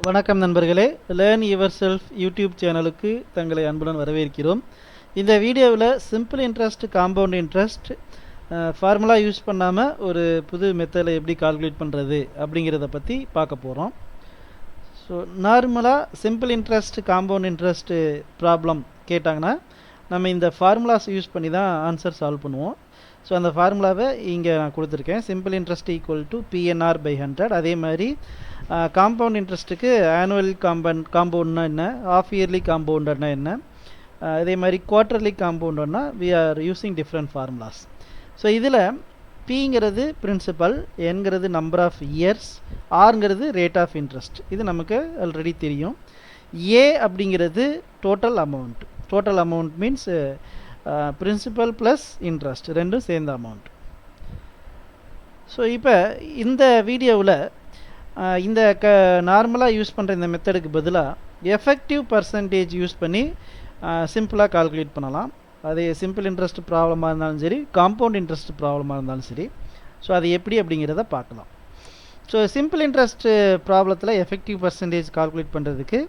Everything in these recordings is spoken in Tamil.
வணக்கம் நண்பர்களே, லேர்ன் யுவர் செல்ஃப் யூடியூப் சேனலுக்கு தங்களை அன்புடன் வரவேற்கிறோம். இந்த வீடியோவில் simple interest, compound interest formula use பண்ணாமல் ஒரு புது மெத்தடில் எப்படி கால்குலேட் பண்ணுறது அப்படிங்கிறத பற்றி பார்க்க போகிறோம். ஸோ நார்மலாக simple interest, compound interest problem கேட்டாங்கன்னா நம்ம இந்த ஃபார்முலாஸ் யூஸ் பண்ணி தான் ஆன்சர் சால்வ் பண்ணுவோம். ஸோ அந்த ஃபார்முலாவை இங்கே நான் கொடுத்துருக்கேன். Simple interest equal to PNR by 100. அதே மாதிரி காம்பவுண்ட் இன்ட்ரெஸ்ட்டுக்கு ஆனுவல் காம்பவுண்ட்னா என்ன, ஆஃப் இயர்லி காம்பவுண்டர்னா என்ன, அதே மாதிரி குவார்ட்டர்லி காம்பவுண்டர்னா we are using different formulas. So இதில் பிங்கிறது பிரின்சிபல், என்கிறது நம்பர் ஆஃப் இயர்ஸ், ஆர்ங்கிறது ரேட் ஆஃப் இன்ட்ரெஸ்ட். இது நமக்கு ஆல்ரெடி தெரியும். ஏ அப்படிங்கிறது total amount. Total amount means principal plus interest ரெண்டும் சேர்ந்த அமௌண்ட். ஸோ இப்போ இந்த வீடியோவில் இந்த நார்மலாக யூஸ் பண்ணுற இந்த மெத்தடுக்கு பதிலாக எஃபெக்டிவ் பர்சன்டேஜ் யூஸ் பண்ணி சிம்பிளாக கால்குலேட் பண்ணலாம். அது சிம்பிள் இன்ட்ரெஸ்ட் ப்ராப்ளமாக இருந்தாலும் சரி, காம்பவுண்ட் இன்ட்ரெஸ்ட் ப்ராப்ளமாக இருந்தாலும் சரி. ஸோ அது எப்படி அப்படிங்கிறத பார்க்கலாம். ஸோ சிம்பிள் இன்ட்ரெஸ்ட் ப்ராப்ளத்தில் எஃபெக்டிவ் பர்சன்டேஜ் கால்குலேட் பண்ணுறதுக்கு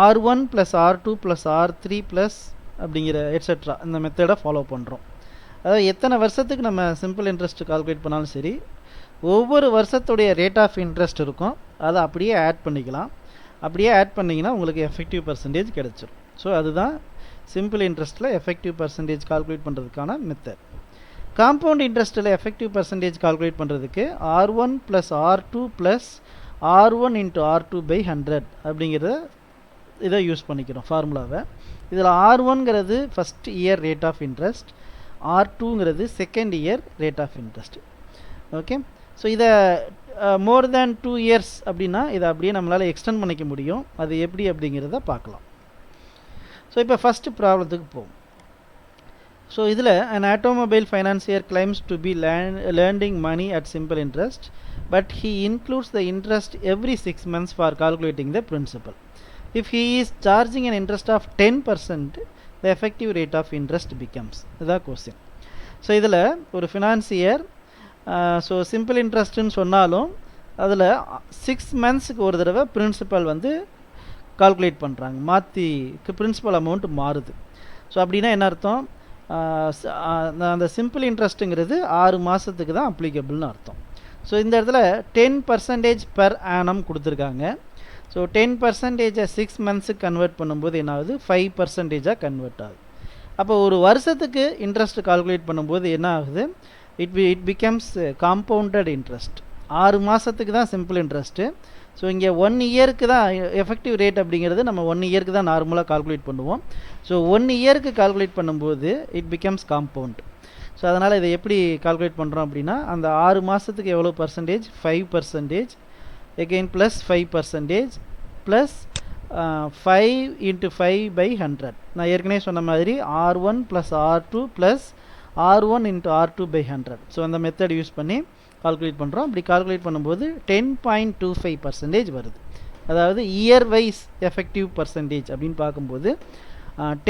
R1 + R2 + R3 ப்ளஸ் அப்படிங்கிற எட்ஸெட்ரா இந்த மெத்தடை ஃபாலோ பண்ணுறோம். அதாவது எத்தனை வருஷத்துக்கு நம்ம சிம்பிள் இன்ட்ரெஸ்ட் கால்குலேட் பண்ணாலும் சரி, ஒவ்வொரு வருஷத்துடைய ரேட் ஆஃப் இன்ட்ரெஸ்ட் இருக்கும், அதை அப்படியே ஆட் பண்ணிக்கலாம். அப்படியே ஆட் பண்ணிங்கன்னா உங்களுக்கு எஃபெக்டிவ் பர்சன்டேஜ் கிடச்சிரும். ஸோ அதுதான் சிம்பிள் இன்ட்ரெஸ்ட்டில் எஃபெக்டிவ் பர்சன்டேஜ் கால்குலேட் பண்ணுறதுக்கான மெத்தட். காம்பவுண்ட் இன்ட்ரெஸ்ட்டில் எஃபெக்டிவ் பர்சன்டேஜ் கால்குலேட் பண்ணுறதுக்கு R1 + R2 + R1 × R2 / 100 அப்படிங்கிறத இதை யூஸ் பண்ணிக்கிறோம் ஃபார்முலாவை. இதில் R1ங்கிறது first year rate of interest, R2ங்கிறது second year rate of interest. Okay. So இதை மோர் தேன் 2 இயர்ஸ் அப்படின்னா இதை அப்படியே நம்மளால் எக்ஸ்டெண்ட் பண்ணிக்க முடியும். அது எப்படி அப்படிங்கிறத பார்க்கலாம். ஸோ இப்போ ஃபஸ்ட்டு ப்ராப்ளத்துக்கு போவோம். ஸோ இதில் an automobile financier claims to be lending money at simple interest, but he includes the interest every 6 months for calculating the principal. If he is charging an interest of 10%, the effective rate of interest becomes. இதுதான் கொஸ்டின். ஸோ இதில் ஒரு ஃபினான்சியர் ஸோ சிம்பிள் இன்ட்ரெஸ்ட்டுன்னு சொன்னாலும் அதில் 6 மந்த்ஸுக்கு ஒரு தடவை பிரின்சிபல் வந்து கால்குலேட் பண்ணுறாங்க. மாற்றிக்கு பிரின்சிபல் அமௌண்ட் மாறுது. ஸோ அப்படின்னா என்ன அர்த்தம்? அந்த சிம்பிள் இன்ட்ரெஸ்ட்டுங்கிறது 6 மாதத்துக்கு தான் அப்ளிகபிள்னு அர்த்தம். ஸோ இந்த இடத்துல 10% per annum கொடுத்துருக்காங்க. ஸோ 10%-ஐ 6 மந்த்ஸுக்கு கன்வெர்ட் பண்ணும்போது என்ன ஆகுது? 5%-ஆக கன்வெர்ட் ஆகுது. அப்போ ஒரு வருஷத்துக்கு இன்ட்ரெஸ்ட் கால்குலேட் பண்ணும்போது என்ன ஆகுது? It becomes compounded interest. 6 மாதத்துக்கு தான் சிம்பிள் இன்ட்ரெஸ்ட்டு. ஸோ இங்கே 1 இயருக்கு தான் எஃபெக்டிவ் ரேட் அப்படிங்கிறது நம்ம 1 இயருக்கு தான் நார்மலாக கால்குலேட் பண்ணுவோம். ஸோ 1 இயருக்கு கால்குலேட் பண்ணும்போது இட் பிகம்ஸ் காம்பவுண்ட். ஸோ அதனால் இதை எப்படி கால்குலேட் பண்ணுறோம் அப்படின்னா, அந்த 6 மாதத்துக்கு எவ்வளோ பர்சன்டேஜ்? 5%, again plus 5% plus 5 × 5/100. நான் ஏற்கனவே சொன்ன மாதிரி R1 + R2 + R1 × R2 / 100. So அந்த மெத்தட் யூஸ் பண்ணி கால்குலேட் பண்ணுறோம். அப்படி கால்குலேட் பண்ணும்போது 10.25% வருது. அதாவது இயர் வைஸ் எஃபெக்டிவ் பர்சன்டேஜ் அப்படின்னு பார்க்கும்போது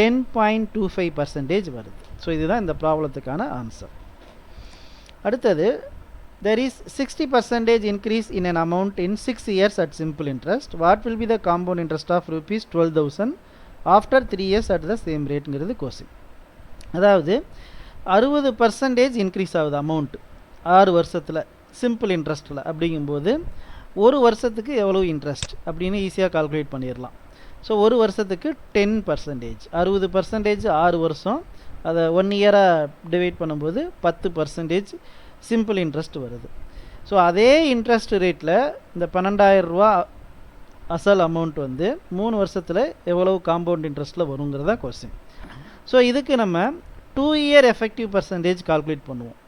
10.25% வருது. ஸோ இதுதான் இந்த ப்ராப்ளத்துக்கான ஆன்சர். அடுத்தது, there is 60% increase in an amount in 6 years at simple interest. What will be the compound interest of rupees 12,000 after 3 years at the same rateங்கிறது கொஸ்டின். அதாவது 60% இன்க்ரீஸ் ஆகுது அமௌண்ட் 6 வருஷத்தில் சிம்பிள் இன்ட்ரெஸ்ட்டில். அப்படிங்கும்போது ஒரு வருஷத்துக்கு எவ்வளோ இன்ட்ரெஸ்ட் அப்படின்னு ஈஸியாக கால்குலேட் பண்ணிடலாம். ஸோ ஒரு வருஷத்துக்கு 10%, 60% 6 வருஷம், அதை 1 இயராக டிவைட் பண்ணும்போது 10% சிம்பிள் இன்ட்ரெஸ்ட் வருது. ஸோ அதே இன்ட்ரெஸ்ட் ரேட்டில் இந்த 12,000 ரூபா அசல் அமௌண்ட் வந்து 3 வருஷத்தில் எவ்வளவு காம்பவுண்ட் இன்ட்ரெஸ்ட்டில் வருங்கிறதா கொஸ்டின். ஸோ இதுக்கு நம்ம 2 இயர் எஃபெக்டிவ் பர்சன்டேஜ் கால்குலேட் பண்ணுவோம்.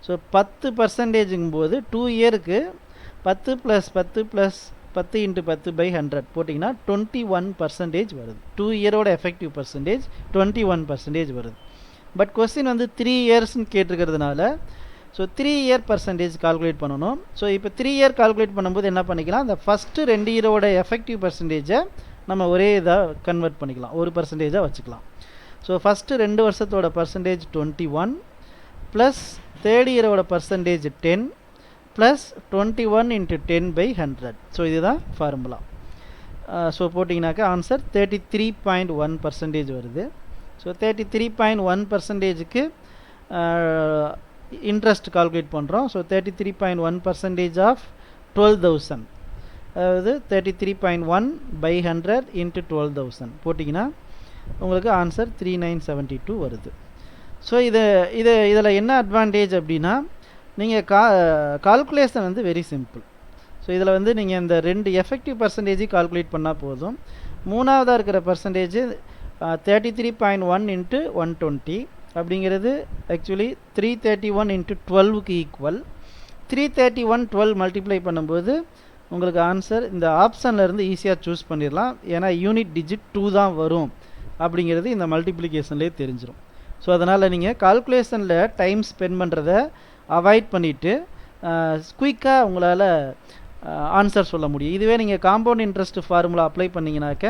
ஸோ 10%ங்கும்போது 2 இயருக்கு 10 + 10 + 10 × 10/100 போட்டிங்கன்னா 21% வருது. 2 இயரோட எஃபெக்டிவ் பர்சன்டேஜ் 21% வருது. பட் கொஸ்டின் வந்து 3 இயர்ஸ்ன்னு கேட்டிருக்கிறதுனால ஸோ 3 இயர் பர்சன்டேஜ் கால்குலேட் பண்ணணும். ஸோ இப்போ 3 இயர் கால்குலேட் பண்ணும்போது என்ன பண்ணிக்கலாம்? அந்த ஃபஸ்ட்டு 2 இயரோட எஃபெக்டிவ் பர்சன்டேஜை நம்ம ஒரே இதாக கன்வெர்ட் பண்ணிக்கலாம், 1%-ஆக வச்சுக்கலாம். ஸோ ஃபஸ்ட்டு 2 வருஷத்தோட பர்சன்டேஜ் 21 ப்ளஸ் தேர்ட் இயரோட percentage 10 plus 21 into 10 by 100. So இதுதான் ஃபார்முலா. ஸோ போட்டிங்கனாக்கா ஆன்சர் 33.1% வருது. ஸோ 33.1%க்கு இன்ட்ரெஸ்ட் கால்குலேட் பண்ணுறோம். ஸோ 33.1% ஆஃப் 12,000, அதாவது 33.1 by 100 into 12,000 போட்டிங்கன்னா உங்களுக்கு ஆன்சர் 3972 வருது. ஸோ இதில் என்ன அட்வான்டேஜ் அப்படின்னா, நீங்கள் கால்குலேஷன் வந்து வெரி சிம்பிள். ஸோ இதில் வந்து நீங்கள் இந்த 2 எஃபெக்டிவ் பர்சன்டேஜ் கால்குலேட் பண்ணால் போதும். மூணாவதாக இருக்கிற பர்சன்டேஜ் 33.1 into 120 அப்படிங்கிறது ஆக்சுவலி 331 into 12க்கு ஈக்குவல். 331 12 மல்டிப்ளை பண்ணும்போது உங்களுக்கு ஆன்சர் இந்த ஆப்ஷனில் இருந்து ஈஸியாக சூஸ் பண்ணிடலாம். ஏன்னா யூனிட் டிஜிட் 2 தான் வரும் அப்படிங்கிறது இந்த மல்டிப்ளிகேஷன்லேயே தெரிஞ்சிடும். ஸோ அதனால் நீங்கள் கால்குலேஷனில் டைம் ஸ்பெண்ட் பண்ணுறதை அவாய்ட் பண்ணிவிட்டு குயிக்காக உங்களால் ஆன்சர் சொல்ல முடியும். இதுவே நீங்கள் காம்பவுண்ட் இன்ட்ரெஸ்ட் ஃபார்முலா அப்ளை பண்ணிங்கனாக்க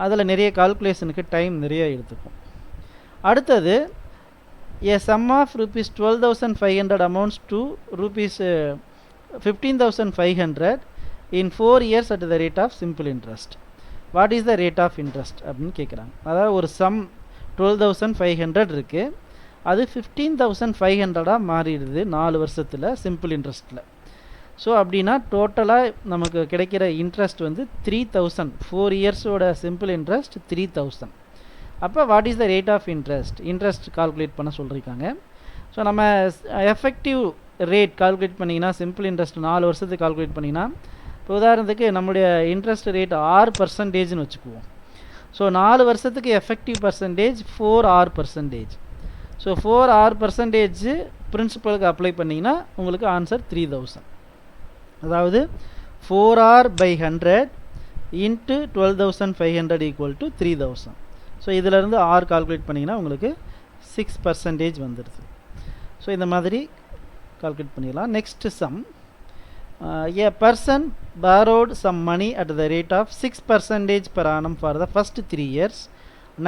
அதில் நிறைய கால்குலேஷனுக்கு டைம் நிறைய எடுத்துக்கும். அடுத்தது a sum of rupees 12,500 amounts to rupees 15,500 in 4 years at the rate of simple interest. What is the rate of interest அப்படின்னு கேட்குறாங்க. அதாவது ஒரு சம் 12,500 இருக்குது, அது 15,500 மாறிடுது 4 வருஷத்தில் சிம்பிள் இன்ட்ரெஸ்ட்டில். ஸோ அப்படின்னா டோட்டலாக நமக்கு கிடைக்கிற இன்ட்ரெஸ்ட் வந்து 3,000. 4 இயர்ஸோட சிம்பிள் இன்ட்ரெஸ்ட் 3,000. அப்போ what is the rate of interest calculate பண்ண சொல்லியிருக்காங்க. ஸோ நம்ம எஃபெக்டிவ் ரேட் கால்குலேட் பண்ணிங்கன்னா சிம்பிள் இன்ட்ரெஸ்ட் 4 வருஷத்துக்கு கால்குலேட் பண்ணிங்கன்னா, இப்போ உதாரணத்துக்கு நம்முடைய இன்ட்ரெஸ்ட் ரேட் 6%ன்னு வச்சுக்குவோம். ஸோ 4 வருஷத்துக்கு effective percentage 4R%. So 4R% பிரின்சிபலுக்கு அப்ளை பண்ணிங்கன்னா உங்களுக்கு ஆன்சர் 3,000. அதாவது 4R by 100 into 12,500 equal to 3,000. So இதிலேருந்து R கால்குலேட் பண்ணிங்கன்னா உங்களுக்கு 6% வந்துடுது. ஸோ இந்த மாதிரி கால்குலேட் பண்ணிடலாம். Next sum, a person borrowed some money at the rate of 6% per annum for the first 3 years,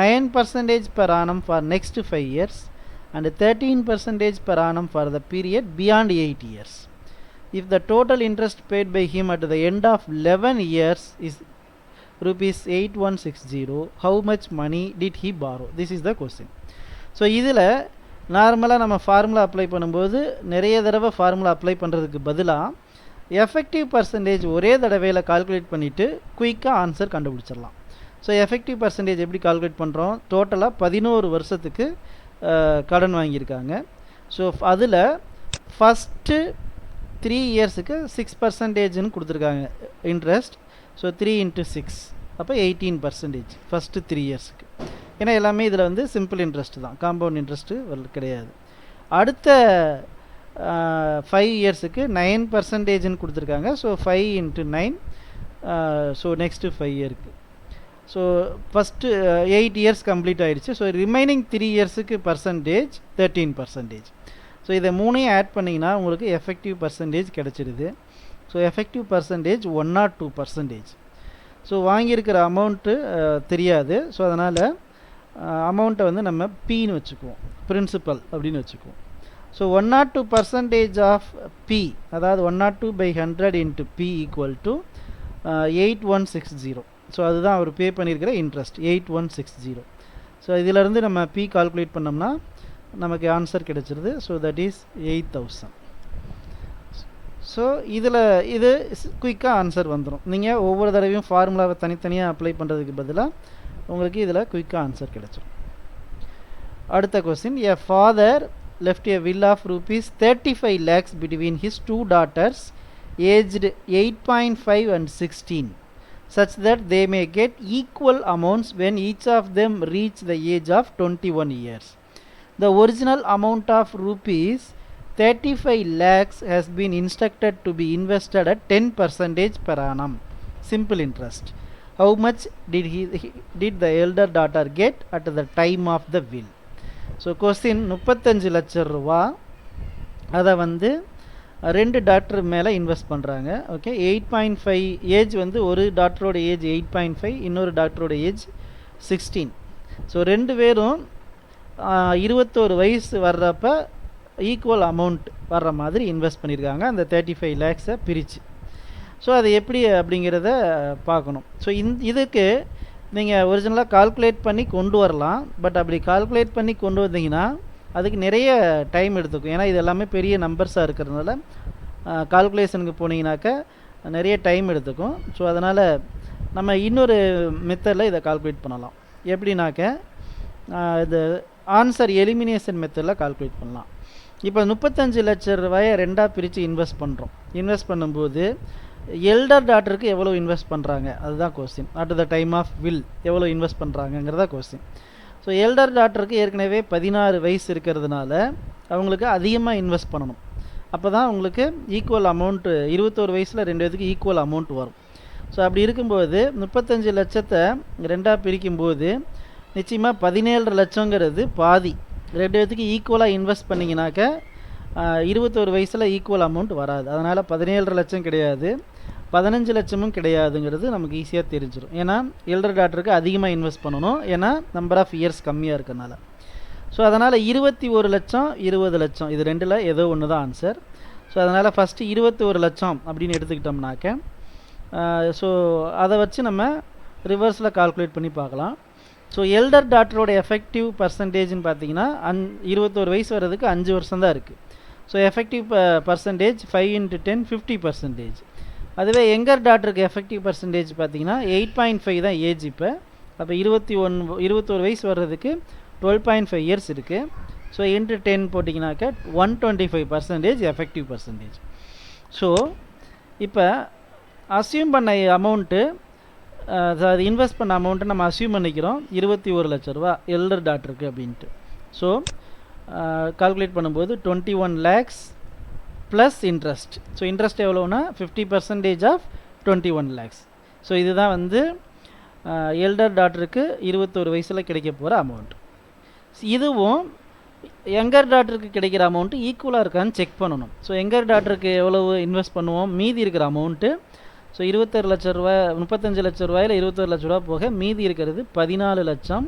9% per annum for next 5 years, and 13% per annum for the period beyond 8 years. If the total interest paid by him at the end of 11 years is rupees 8160, how much money did he borrow? This is the question. So இதில் நார்மலாக நம்ம ஃபார்முலா அப்ளை பண்ணும்போது நிறைய தடவை ஃபார்முலா அப்ளை பண்ணுறதுக்கு பதிலாக எஃபெக்டிவ் பர்சன்டேஜ் ஒரே தடவையில் கால்குலேட் பண்ணிவிட்டு குயிக்காக ஆன்சர் கண்டுபிடிச்சிடலாம். ஸோ எஃபெக்டிவ் பர்சன்டேஜ் எப்படி கால்குலேட் பண்ணுறோம், டோட்டலாக 11 வருஷத்துக்கு கடன் வாங்கியிருக்காங்க. ஸோ அதில் ஃபஸ்ட்டு 3 இயர்ஸுக்கு 6%ன்னு கொடுத்துருக்காங்க இன்ட்ரெஸ்ட். ஸோ 3 into 6 அப்போ 18% ஃபஸ்ட்டு 3 இயர்ஸுக்கு. ஏன்னா எல்லாமே இதில் வந்து சிம்பிள் இன்ட்ரெஸ்ட் தான், காம்பவுண்ட் இன்ட்ரெஸ்ட்டு கிடையாது. அடுத்த 5 இயர்ஸுக்கு 9%ன்னு கொடுத்துருக்காங்க. ஸோ 5 into 9, ஸோ நெக்ஸ்ட்டு 5 இயருக்கு. ஸோ ஃபஸ்ட்டு 8 இயர்ஸ் கம்ப்ளீட் ஆகிடுச்சு. ஸோ ரிமைனிங் 3 இயர்ஸுக்கு பர்சன்டேஜ் 13%. ஸோ இதை மூணையும் ஆட் பண்ணிங்கன்னா உங்களுக்கு எஃபெக்டிவ் பர்சன்டேஜ் கிடச்சிடுது. So effective percentage 102%. ஸோ வாங்கியிருக்கிற அமௌண்ட்டு தெரியாது. ஸோ அதனால் அமௌண்ட்டை வந்து நம்ம பின்னு வச்சுக்குவோம், பிரின்சிபல் அப்படின்னு வச்சுக்குவோம். ஸோ 102% ஆஃப் பி, அதாவது 102 by 100 into P equal to 8160. So அதுதான் அவர் பே பண்ணியிருக்கிற இன்ட்ரெஸ்ட் 8160. ஸோ இதிலேருந்து நம்ம பி கால்குலேட் பண்ணோம்னா நமக்கு ஆன்சர் கிடச்சிருது. So that is 8,000. ஸோ இது குயிக்காக ஆன்சர் வந்துடும். நீங்கள் ஒவ்வொரு தடவையும் ஃபார்முலாவை தனித்தனியாக அப்ளை பண்ணுறதுக்கு பதிலாக உங்களுக்கு இதில் குயிக்காக ஆன்சர் கிடச்சிடும். அடுத்த question, a father left a will of rupees 35 lakhs between his 2 daughters aged 8.5 and 16, such that they may get equal amounts when each of them reach the age of 21 years. The original amount of rupees 35 lakhs has been instructed to be invested at 10% per annum simple interest. How much did the elder daughter get at the time of the will? So question 35 லட்சம் ரூபா அதை வந்து 2 டாக்டர் மேலே இன்வெஸ்ட் பண்ணுறாங்க. ஓகே, 8.5 ஏஜ் வந்து ஒரு டாக்டரோட ஏஜ் 8.5, இன்னொரு டாக்டரோட ஏஜ் 16. ஸோ 2 பேரும் 21 வயசு வர்றப்ப ஈக்குவல் அமௌண்ட் வர்ற மாதிரி இன்வெஸ்ட் பண்ணியிருக்காங்க அந்த 35 லேக்ஸை பிரித்து. ஸோ அது எப்படி அப்படிங்கிறத பார்க்கணும். ஸோ இதுக்கு நீங்கள் ஒரிஜினலாக கால்குலேட் பண்ணி கொண்டு வரலாம். பட் அப்படி கால்குலேட் பண்ணி கொண்டு வந்தீங்கன்னா அதுக்கு நிறைய டைம் எடுத்துக்கும். ஏன்னா இது எல்லாமே பெரிய நம்பர்ஸாக இருக்கிறதுனால கால்குலேஷனுக்கு போனீங்கன்னாக்க நிறைய டைம் எடுத்துக்கும். ஸோ அதனால் நம்ம இன்னொரு மெத்தடில் இதை கால்குலேட் பண்ணலாம். எப்படின்னாக்க இது ஆன்சர் எலிமினேஷன் மெத்தடில் கால்குலேட் பண்ணலாம். இப்போ 35 லட்ச ரூபாயை ரெண்டாக பிரித்து இன்வெஸ்ட் பண்ணுறோம். இன்வெஸ்ட் பண்ணும்போது எல்டர் டாட்டருக்கு எவ்வளோ இன்வெஸ்ட் பண்ணுறாங்க அதுதான் question. At the time of will எவ்வளோ இன்வெஸ்ட் பண்ணுறாங்கங்கிறதா கொஸ்டின். ஸோ எல்டர் டாட்டருக்கு ஏற்கனவே 16 வயசு இருக்கிறதுனால அவங்களுக்கு அதிகமாக இன்வெஸ்ட் பண்ணணும். அப்போ தான் உங்களுக்கு ஈக்குவல் அமௌண்ட்டு 21 வயசில் 2 பேருக்கு ஈக்குவல் அமௌண்ட் வரும். ஸோ அப்படி இருக்கும்போது 35 லட்சத்தை ரெண்டாக பிரிக்கும்போது நிச்சயமாக 17 லட்சங்கிறது பாதி. 2 பேத்துக்கு ஈக்குவலாக இன்வெஸ்ட் பண்ணிங்கனாக்க 21 வயசில் ஈக்குவல் அமௌண்ட் வராது. அதனால் 17 லட்சம் கிடையாது, 15 லட்சமும் கிடையாதுங்கிறது நமக்கு ஈஸியாக தெரிஞ்சிடும். ஏன்னா எல்டர் டாட்டருக்கு அதிகமாக இன்வெஸ்ட் பண்ணணும், ஏன்னா நம்பர் ஆஃப் இயர்ஸ் கம்மியாக இருக்கனால. ஸோ அதனால் 21 லட்சம் 20 லட்சம் இது ரெண்டில் ஏதோ ஒன்று தான் ஆன்சர். ஸோ அதனால் ஃபஸ்ட்டு 21 லட்சம் அப்படின்னு எடுத்துக்கிட்டோம்னாக்க ஸோ அதை வச்சு நம்ம ரிவர்ஸில் கால்குலேட் பண்ணி பார்க்கலாம். ஸோ எல்டர் டாட்டரோட எஃபெக்டிவ் பர்சன்டேஜ்னு பார்த்தீங்கன்னா 21 வயசு வர்றதுக்கு 5 வருஷம் தான் இருக்குது. So effective percentage 5 × 10 50%. அதுவே யங்கர் டாட்டருக்கு எஃபெக்டிவ் பர்சன்டேஜ் பார்த்தீங்கன்னா 8.5 தான் ஏஜ். இப்போ அப்போ 21 வயசு வர்றதுக்கு 12.5 இயர்ஸ் இருக்குது. So × 10 போட்டிங்கனாக்க 125% effective percentage. ஸோ இப்போ அஸ்யூம் பண்ண அமௌண்ட்டு அது இன்வெஸ்ட் பண்ண அமௌண்ட்டை நம்ம அஸ்யூம் பண்ணிக்கிறோம் 21 லட்ச ரூபா எல்டர் டாட்டருக்கு அப்படின்ட்டு. ஸோ கால்குலேட் பண்ணும்போது 21 lakhs plus interest. So interest எவ்வளோனா 50% ஆஃப் 21 lakhs. ஸோ இதுதான் வந்து எல்டர் டாட்டருக்கு 21 வயசில் கிடைக்க போகிற அமௌண்ட். இதுவும் யங்கர் டாட்டருக்கு கிடைக்கிற அமௌண்ட்டு ஈக்குவலாக இருக்கான்னு செக் பண்ணணும். ஸோ யங்கர் டாட்டருக்கு எவ்வளவு இன்வெஸ்ட் பண்ணுவோம், மீதி இருக்கிற அமௌண்ட்டு. ஸோ 21 லட்ச ரூபா 35 லட்ச ரூபாயில் 21 லட்ச ரூபா போக மீதி இருக்கிறது 14 லட்சம்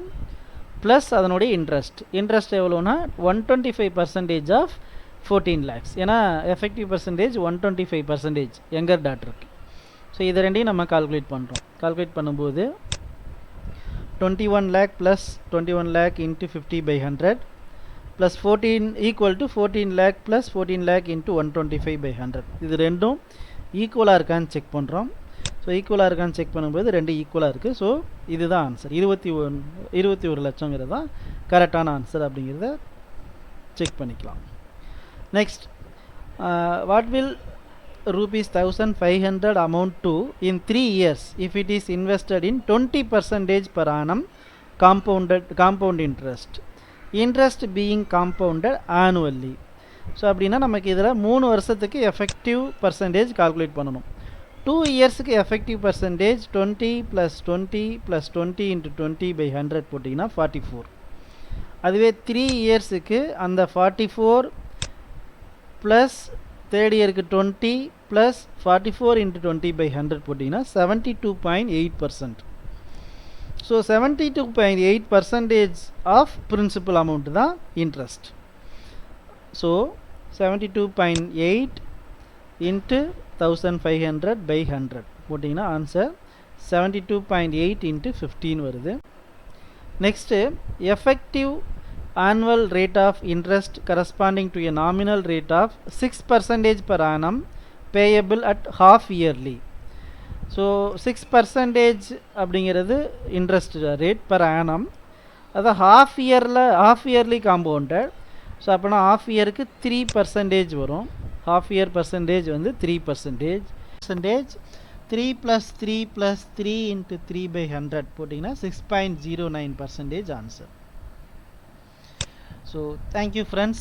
ப்ளஸ் அதனுடைய இன்ட்ரெஸ்ட் எவ்வளோனா 125% ஆஃப் 14 lakhs. ஏன்னா எஃபெக்டிவ் பர்சன்டேஜ் 125% யங்கர் டாட்டருக்கு. ஸோ இது ரெண்டையும் நம்ம கால்குலேட் பண்ணுறோம். கால்குலேட் பண்ணும்போது 21 lakh plus 21 lakh × 50/100 plus 14 equal to 14 lakh plus 14 lakh × 125/100. இது ரெண்டும் ஈக்குவலாக இருக்கான்னு செக் பண்ணுறோம். ஸோ ஈக்குவலாக இருக்கான்னு செக் பண்ணும்போது ரெண்டு ஈக்குவலாக இருக்குது. ஸோ இதுதான் ஆன்சர். 21 லட்சங்கிறது தான் கரெக்டான ஆன்சர் அப்படிங்கிறத செக் பண்ணிக்கலாம். Next, what will ₹1500 amount to in 3 years if it is invested in 20% per annum compound interest being compounded annually. So அப்படின்னா நமக்கு இதில் 3 வருஷத்துக்கு எஃபெக்டிவ் பர்சன்டேஜ் கால்குலேட் பண்ணணும். 2 இயர்ஸுக்கு எஃபெக்டிவ் பர்சன்டேஜ் 20 + 20 + 20 × 20/100 போட்டிங்கன்னா 44. அதுவே 3 இயர்ஸுக்கு அந்த 44 ப்ளஸ் தேர்ட் இயருக்கு 20 ப்ளஸ் 44 × 20/100 போட்டிங்கன்னா 72.8%. ஸோ 72.8% ஆஃப் பிரின்சிபல் அமௌண்ட் தான் இன்ட்ரெஸ்ட். ஸோ 72.8 × 1500/100 போட்டிங்கன்னா ஆன்சர் 72.8 × 15 வருது. Next, effective annual rate of interest corresponding to a nominal rate of 6% per annum payable at half yearly. So 6% அப்படிங்கிறது இன்ட்ரெஸ்ட் ரேட் பர் ஆனம். அது ஹாஃப் இயர்லி காம்பவுண்டட். ஸோ அப்போனா ஹாஃப் இயருக்கு 3% வரும். ஹாஃப் இயர் பர்சன்டேஜ் வந்து 3%. 3 + 3 + 3 × 3/100 போட்டிங்கன்னா 6.09% answer. So thank you friends.